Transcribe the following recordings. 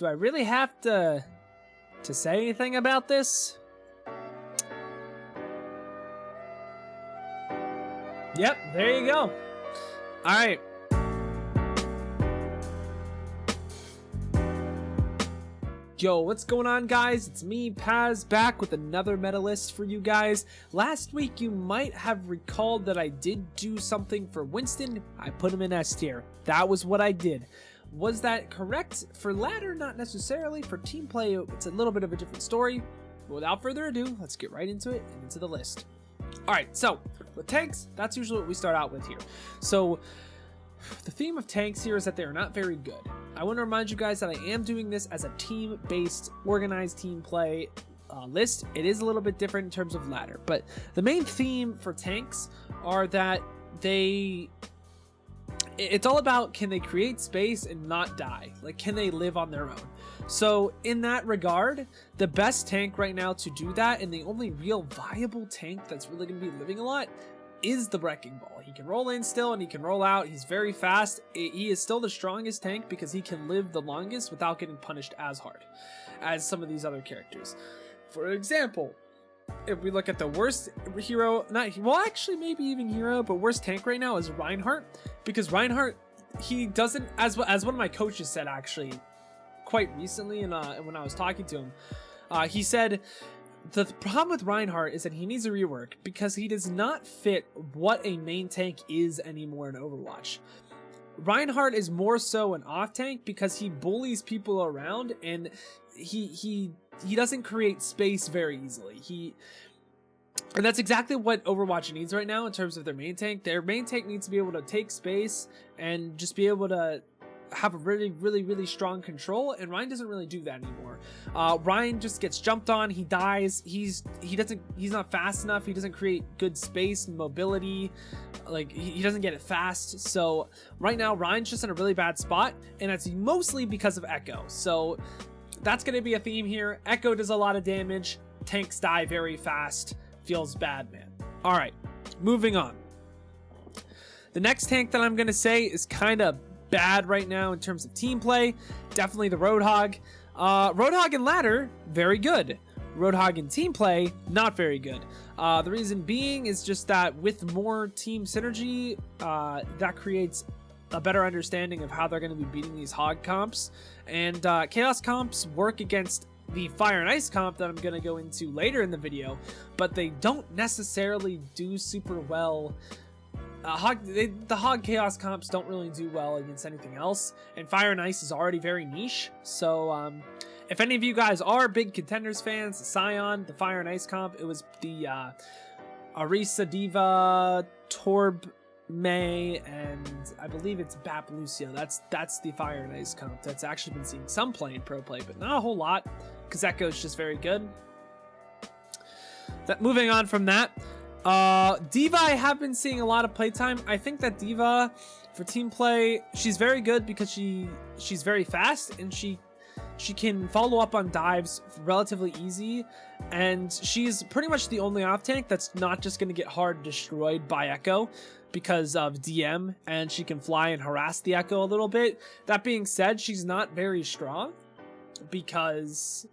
Do I really have to say anything about this? Yep, there you go. All right. Yo, what's going on, guys? It's me, Paz, back with another meta list for you guys. Last week, you might have recalled that I did do something for Winston. I put him in S tier. That was what I did. Was that correct? For ladder, not necessarily. For team play, it's a little bit of a different story. But without further ado, let's get right into it and into the list. All right, so with tanks, that's usually what we start out with here. So the theme of tanks here is that they are not very good. I want to remind you guys that I am doing this as a team-based, organized team play list. It is a little bit different in terms of ladder, but the main theme for tanks are that it's all about, can they create space and not die? Like, can they live on their own? So in that regard, the best tank right now to do that, and the only real viable tank that's really going to be living a lot, is the Wrecking Ball. He can roll in still and he can roll out. He's very fast. He is still the strongest tank because he can live the longest without getting punished as hard as some of these other characters. For example, if we look at the worst hero, actually maybe even hero, but worst tank right now is Reinhardt, because Reinhardt, he doesn't, as one of my coaches said actually quite recently, and when I was talking to him, he said the problem with Reinhardt is that he needs a rework because he does not fit what a main tank is anymore in Overwatch. Reinhardt is more so an off tank because he bullies people around, and he doesn't create space very easily. And that's exactly what Overwatch needs right now in terms of their main tank. Their main tank needs to be able to take space and just be able to have a really strong control, and Ryan doesn't really do that anymore. Ryan just gets jumped on, he dies, he's not fast enough, he doesn't create good space and mobility, like he doesn't get it fast. So right now Ryan's just in a really bad spot, and it's mostly because of Echo. So that's going to be a theme here. Echo does a lot of damage, tanks die very fast, feels bad, man. All right, moving on. The next tank that I'm going to say is kind of bad right now in terms of team play. Definitely the Roadhog. Roadhog in ladder, very good. Roadhog in team play, not very good. The reason being is just that with more team synergy, that creates a better understanding of how they're going to be beating these hog comps. And chaos comps work against the fire and ice comp that I'm going to go into later in the video, but they don't necessarily do super well. The hog chaos comps don't really do well against anything else, and fire and ice is already very niche. So if any of you guys are big Contenders fans, Scion, the fire and ice comp, it was the Arisa, Diva, Torb, May, and I believe it's Bap Lucio. That's the fire and ice comp that's actually been seeing some play in pro play, but not a whole lot because Echo's just very good. Moving on from that, Diva, I have been seeing a lot of playtime. I think that Diva for team play, she's very good because she's very fast, and she can follow up on dives relatively easy, and she's pretty much the only off tank that's not just going to get hard destroyed by Echo because of DM, and she can fly and harass the Echo a little bit. That being said, she's not very strong because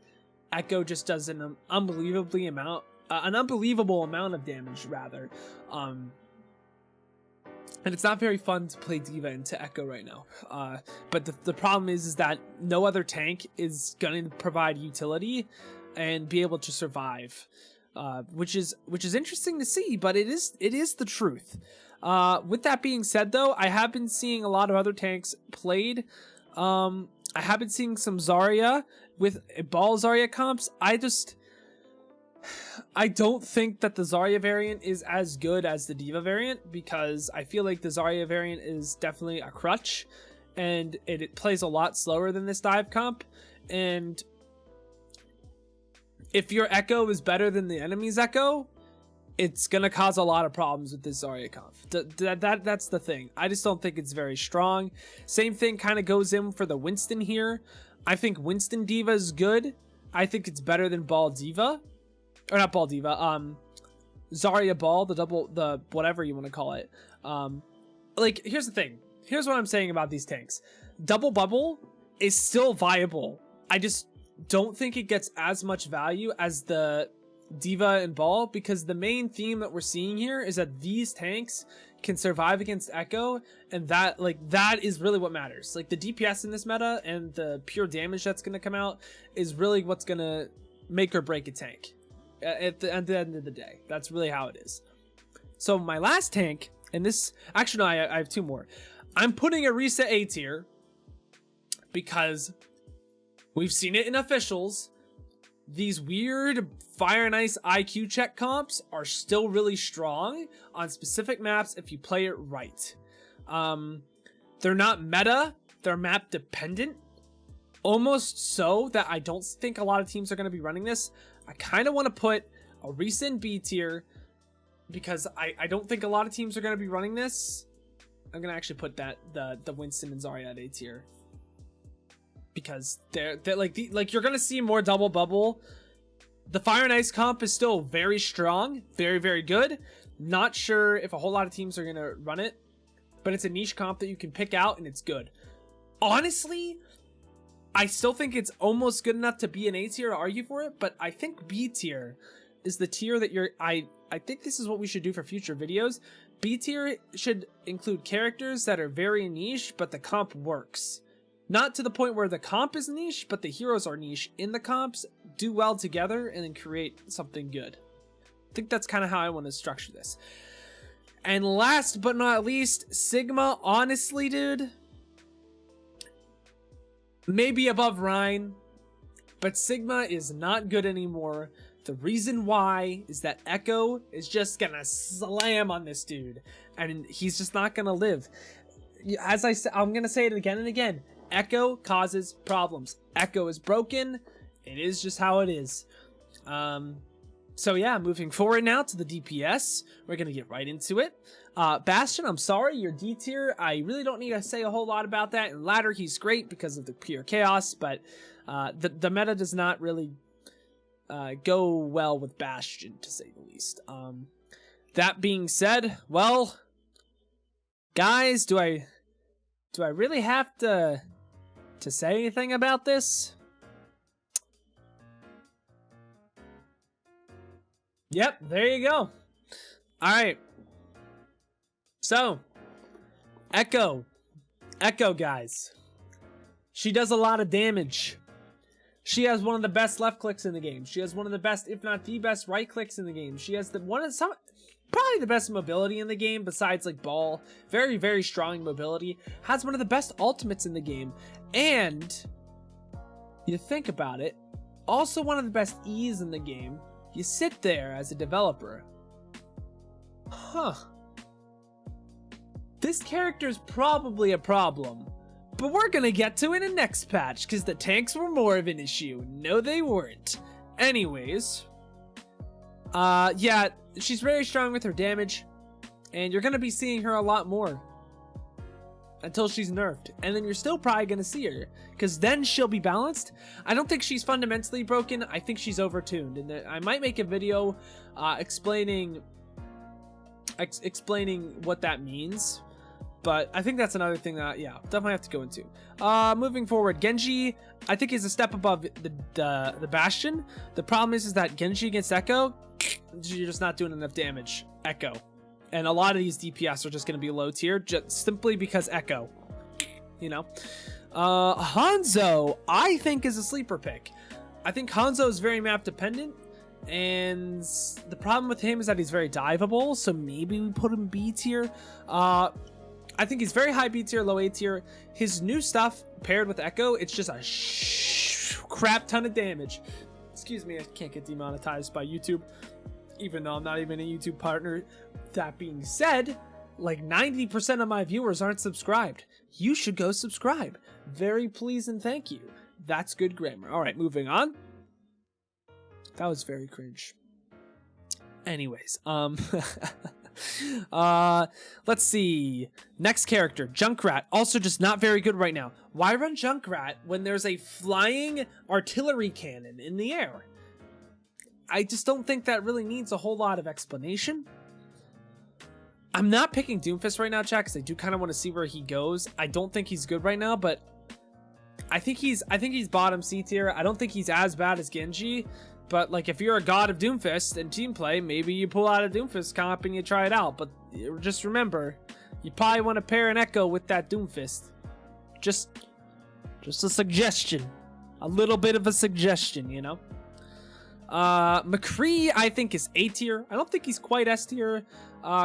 Echo just does an unbelievable amount of damage, rather. And it's not very fun to play Diva into Echo right now. But the problem is that no other tank is going to provide utility and be able to survive, which is interesting to see, but it is the truth. With that being said, though, I have been seeing a lot of other tanks played. I have been seeing some Zarya with ball Zarya comps. I don't think that the Zarya variant is as good as the Diva variant, because I feel like the Zarya variant is definitely a crutch, and it plays a lot slower than this dive comp. And if your Echo is better than the enemy's Echo, it's gonna cause a lot of problems with this Zarya comp. That's the thing. I just don't think it's very strong. Same thing kind of goes in for the Winston here. I think Winston Diva is good. I think it's better than Ball Diva. Or not Ball Diva, Zarya Ball, the whatever you want to call it. Like, here's the thing. Here's what I'm saying about these tanks. Double Bubble is still viable I just don't think it gets as much value as the Diva and Ball, because the main theme that we're seeing here is that these tanks can survive against Echo, and that is really what matters. Like the DPS in this meta and the pure damage that's going to come out is really what's going to make or break a tank at the end of the day. That's really how it is. So my last tank, and this actually no, I have two more. I'm putting a reset A tier because we've seen it in officials. These weird Fire and Ice IQ check comps are still really strong on specific maps if you play it right. They're not meta, they're map dependent. Almost so that I don't think a lot of teams are going to be running this. I kind of want to put a recent B tier because I don't think a lot of teams are going to be running this. I'm going to actually put that the Winston and Zarya at A tier. Because they're like you're gonna see more double bubble. The Fire and Ice comp is still very strong, very, very good. Not sure if a whole lot of teams are gonna run it, but it's a niche comp that you can pick out and it's good. Honestly, I still think it's almost good enough to be an A tier to argue for it, but I think B tier is the tier that I think this is what we should do for future videos. B tier should include characters that are very niche, but the comp works. Not to the point where the comp is niche, but the heroes are niche in the comps, do well together, and then create something good. I think that's kind of how I want to structure this. And last but not least, Sigma, honestly, dude, maybe above Rhine, but Sigma is not good anymore. The reason why is that Echo is just gonna slam on this dude, and he's just not gonna live. As I said, I'm gonna say it again and again. Echo causes problems. Echo is broken. It is just how it is. So yeah, moving forward now to the DPS. We're going to get right into it. Bastion, I'm sorry, you're D tier. I really don't need to say a whole lot about that. And Ladder, he's great because of the pure chaos, but the meta does not really go well with Bastion, to say the least. That being said, well, guys, do I really have to say anything about this? Yep, there you go. All right. So, Echo, guys. She does a lot of damage. She has one of the best left clicks in the game. She has one of the best, if not the best, right clicks in the game. She has probably the best mobility in the game besides like Ball. Very, very strong mobility. Has one of the best ultimates in the game. And you think about it, also one of the best E's in the game. You sit there as a developer. Huh. This character's probably a problem. But we're gonna get to it in next patch because the tanks were more of an issue. No, they weren't. Anyways. Yeah, she's very strong with her damage, and you're gonna be seeing her a lot more until she's nerfed, and then you're still probably gonna see her because then she'll be balanced. I don't think she's fundamentally broken. I think she's overtuned, and I might make a video explaining what that means, but I think that's another thing that, yeah, definitely have to go into. Moving forward, Genji, I think, is a step above the Bastion. The problem is that Genji against Echo, you're just not doing enough damage. Echo. And a lot of these DPS are just going to be low tier, just simply because Echo. You know? Hanzo, I think, is a sleeper pick. I think Hanzo is very map dependent, and the problem with him is that he's very diveable, so maybe we put him B tier. I think he's very high B tier, low A tier. His new stuff paired with Echo, it's just a crap ton of damage. Excuse me, I can't get demonetized by YouTube, even though I'm not even a YouTube partner. That being said, like 90% of my viewers aren't subscribed. You should go subscribe. Very please and thank you. That's good grammar. All right, moving on. That was very cringe. Anyways, let's see. Next character, Junkrat. Also just not very good right now. Why run Junkrat when there's a flying artillery cannon in the air? I just don't think that really needs a whole lot of explanation. I'm not picking Doomfist right now, chat, because I do kind of want to see where he goes. I don't think he's good right now, but I think he's bottom C tier. I don't think he's as bad as Genji, but like if you're a god of Doomfist and team play, maybe you pull out a Doomfist comp and you try it out. But just remember, you probably want to pair an Echo with that Doomfist. Just a suggestion, a little bit of a suggestion, you know. McCree I think is A tier. I don't think he's quite S tier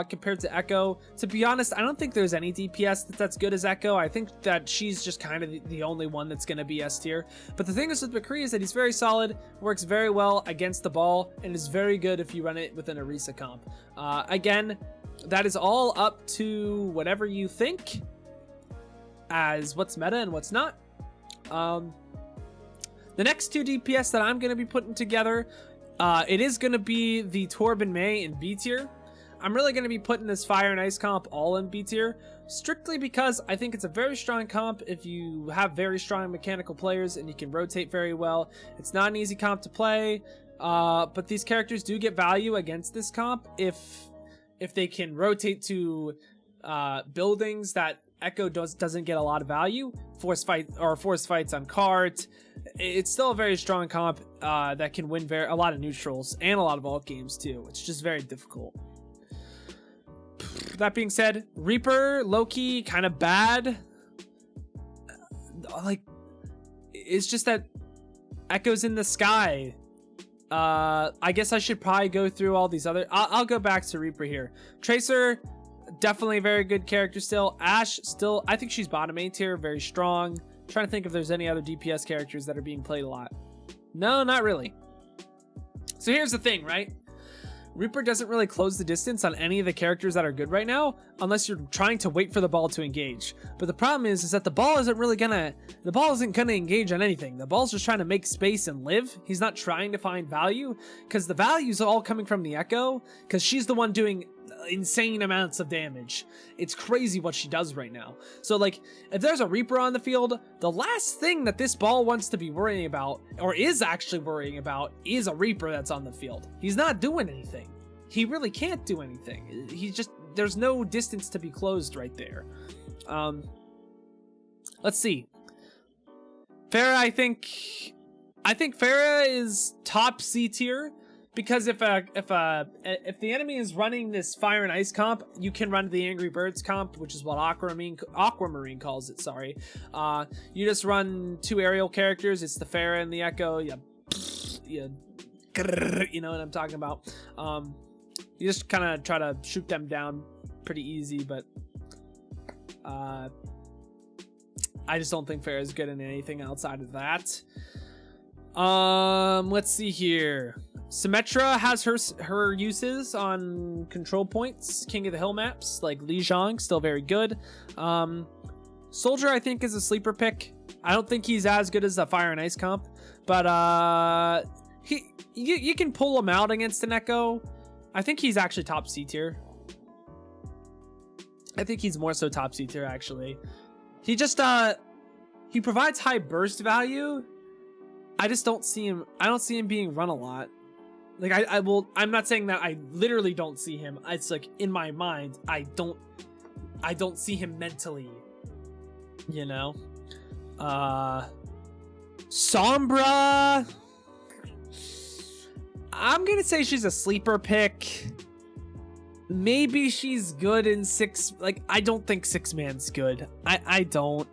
compared to Echo. To be honest, I don't think there's any DPS that's good as Echo. I think that she's just kind of the only one that's going to be S tier. But the thing is with McCree is that he's very solid, works very well against the ball, and is very good if you run it within a Risa comp. Again, that is all up to whatever you think as what's meta and what's not. The next two DPS that I'm going to be putting together, it is going to be the Torb and Mei in B tier. I'm really going to be putting this Fire and Ice comp all in B tier, strictly because I think it's a very strong comp if you have very strong mechanical players and you can rotate very well. It's not an easy comp to play, but these characters do get value against this comp if they can rotate to buildings that Echo doesn't get a lot of value. Force fights on cart. It's still a very strong comp that can win a lot of neutrals and a lot of alt games too. It's just very difficult. That being said, Reaper, Loki, kind of bad. Like, it's just that Echo's in the sky. I guess I should probably go through all these other. I'll go back to Reaper here. Tracer, definitely a very good character still. Ashe, still, I think she's bottom A tier, very strong. Trying to think if there's any other DPS characters that are being played a lot. No, not really. So here's the thing, right? Reaper doesn't really close the distance on any of the characters that are good right now, unless you're trying to wait for the ball to engage. But the problem is that the ball isn't gonna engage on anything. The ball's just trying to make space and live. He's not trying to find value, because the value's all coming from the Echo, because she's the one doing insane amounts of damage. It's crazy what she does right now. So like, if there's a Reaper on the field, the last thing that this ball wants to be worrying about, or is actually worrying about, is a Reaper that's on the field. He's not doing anything. He really can't do anything. He's just, there's no distance to be closed right there. Let's see. Pharah, I think Pharah is top C tier, because if the enemy is running this Fire and Ice comp, you can run the Angry Birds comp, which is what Aquamarine calls it. Sorry. You just run two aerial characters. It's the Pharah and the Echo. You know what I'm talking about. You just kind of try to shoot them down pretty easy, but I just don't think Pharah is good in anything outside of that. Let's see here. Symmetra has her uses on control points, King of the Hill maps, like Li Zhang, still very good. Soldier, I think, is a sleeper pick. I don't think he's as good as the Fire and Ice comp, but you can pull him out against an Echo. I think he's actually top C tier. I think he's more so top C tier, actually. He just he provides high burst value. I just don't see him. I don't see him being run a lot. Like I'm not saying that I literally don't see him. It's like in my mind, I don't see him mentally. You know? Sombra, I'm gonna say she's a sleeper pick. Maybe she's good in 6. Like, I don't think 6-man's good. I don't.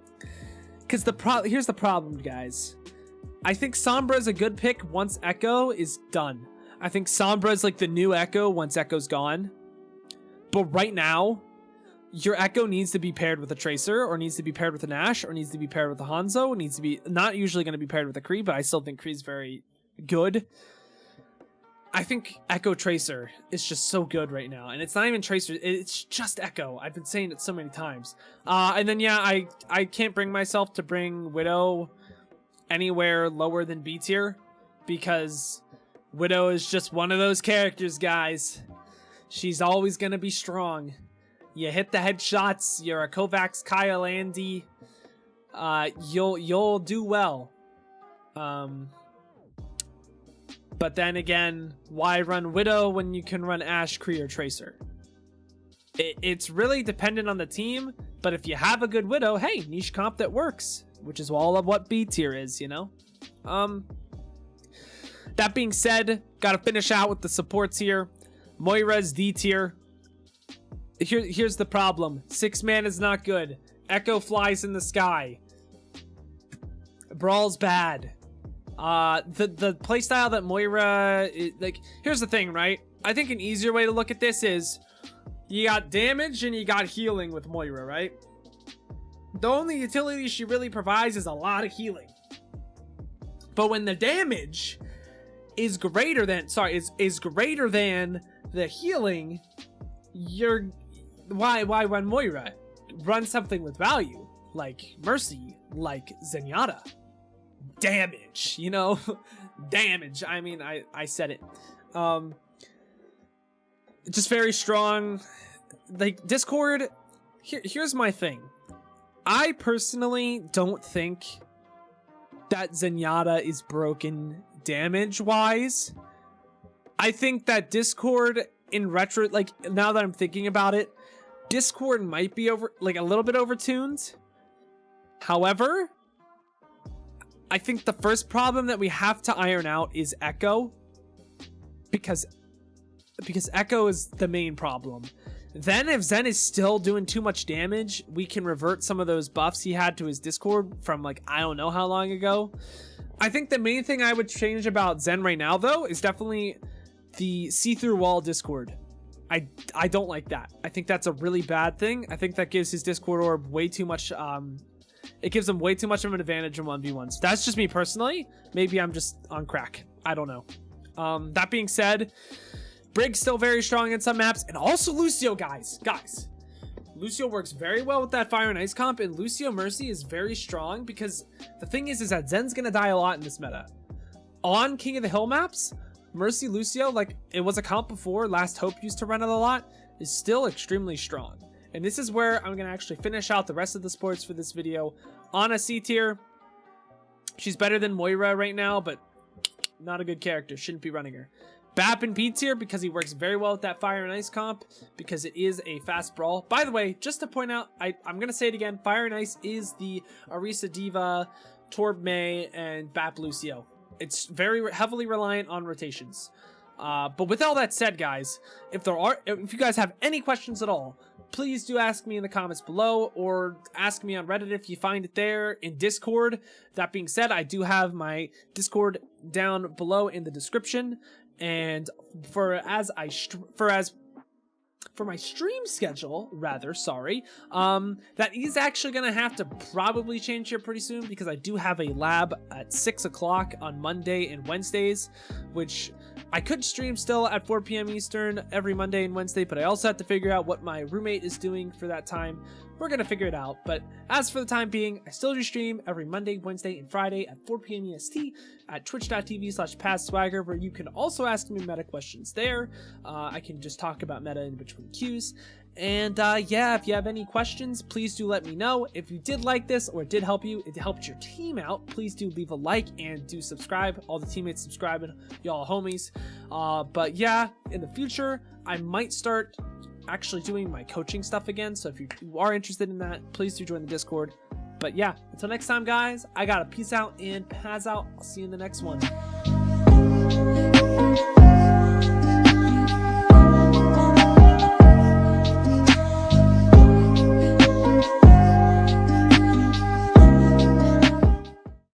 Because here's the problem, guys. I think Sombra is a good pick once Echo is done. I think Sombra is like the new Echo once Echo's gone. But right now, your Echo needs to be paired with a Tracer, or needs to be paired with an Ashe, or needs to be paired with a Hanzo. Needs to be not usually going to be paired with a Kree, but I still think Kree's very good. I think Echo Tracer is just so good right now, and it's not even Tracer, it's just Echo. I've been saying it so many times. And then yeah, I can't bring myself to bring Widow anywhere lower than B tier, because Widow is just one of those characters, guys. She's always gonna be strong. You hit the headshots, you're a Kovacs Kyle Andy, you'll do well. But then again, why run Widow when you can run Ashe, Kree, or Tracer? It's really dependent on the team, but if you have a good Widow, hey, niche comp that works. which is all of what B tier is, you know? That being said, gotta finish out with the supports here. Moira's D tier. Here's the problem. 6-man is not good. Echo flies in the sky. Brawl's bad. The playstyle that Moira is, like, here's the thing, right? I think an easier way to look at this is you got damage and you got healing with Moira, right? The only utility she really provides is a lot of healing. But when the damage is greater than, is greater than the healing, why run Moira? Run something with value, like Mercy, like Zenyatta. Damage, you know? Damage. I mean, I said it. Just very strong. Like, Discord, here's my thing. I personally don't think that Zenyatta is broken damage-wise. I think that Discord, in retro, like, now that I'm thinking about it, Discord might be a little bit overtuned. However, I think the first problem that we have to iron out is Echo, because Echo is the main problem. Then if Zen is still doing too much damage, we can revert some of those buffs he had to his Discord from, like, I don't know how long ago. I think the main thing I would change about Zen right now, though, is definitely the see-through wall Discord. I don't like that. I think that's a really bad thing. I think that gives his Discord orb way too much, it gives him way too much of an advantage in 1v1s. That's just me personally. Maybe I'm just on crack. I don't know. That being said, Brig's still very strong in some maps, and also Lucio, guys. Lucio works very well with that Fire and Ice comp, and Lucio Mercy is very strong because the thing is that Zen's gonna die a lot in this meta. On King of the Hill maps, Mercy Lucio, like it was a comp before, Last Hope used to run it a lot, is still extremely strong. And this is where I'm gonna actually finish out the rest of the sports for this video on a C tier. She's better than Moira right now, but not a good character. Shouldn't be running her. Bap in B tier because he works very well with that Fire and Ice comp because it is a fast brawl. By the way, just to point out, I'm going to say it again, Fire and Ice is the Orisa Diva, Torb May, and Bap Lucio. It's very heavily reliant on rotations. But with all that said, guys, if you guys have any questions at all, please do ask me in the comments below or ask me on Reddit if you find it there, in Discord. That being said, I do have my Discord down below in the description. And for my stream schedule, that is actually gonna have to probably change here pretty soon because I do have a lab at 6 o'clock on Monday and Wednesdays, which I could stream still at 4 p.m. Eastern every Monday and Wednesday, but I also have to figure out what my roommate is doing for that time. We're gonna figure it out, but as for the time being, I still do stream every Monday, Wednesday, and Friday at 4 p.m. EST at twitch.tv/PazSwagger, where you can also ask me meta questions there. I can just talk about meta in between queues. And yeah, if you have any questions, please do let me know. If you did like this or it did help you, it helped your team out, please do leave a like and do subscribe. All the teammates subscribing, y'all homies. But yeah, in the future, I might start actually doing my coaching stuff again, so if you are interested in that, please do join the Discord. But yeah, until next time, guys, I gotta peace out and Paz out. I'll see you in the next one.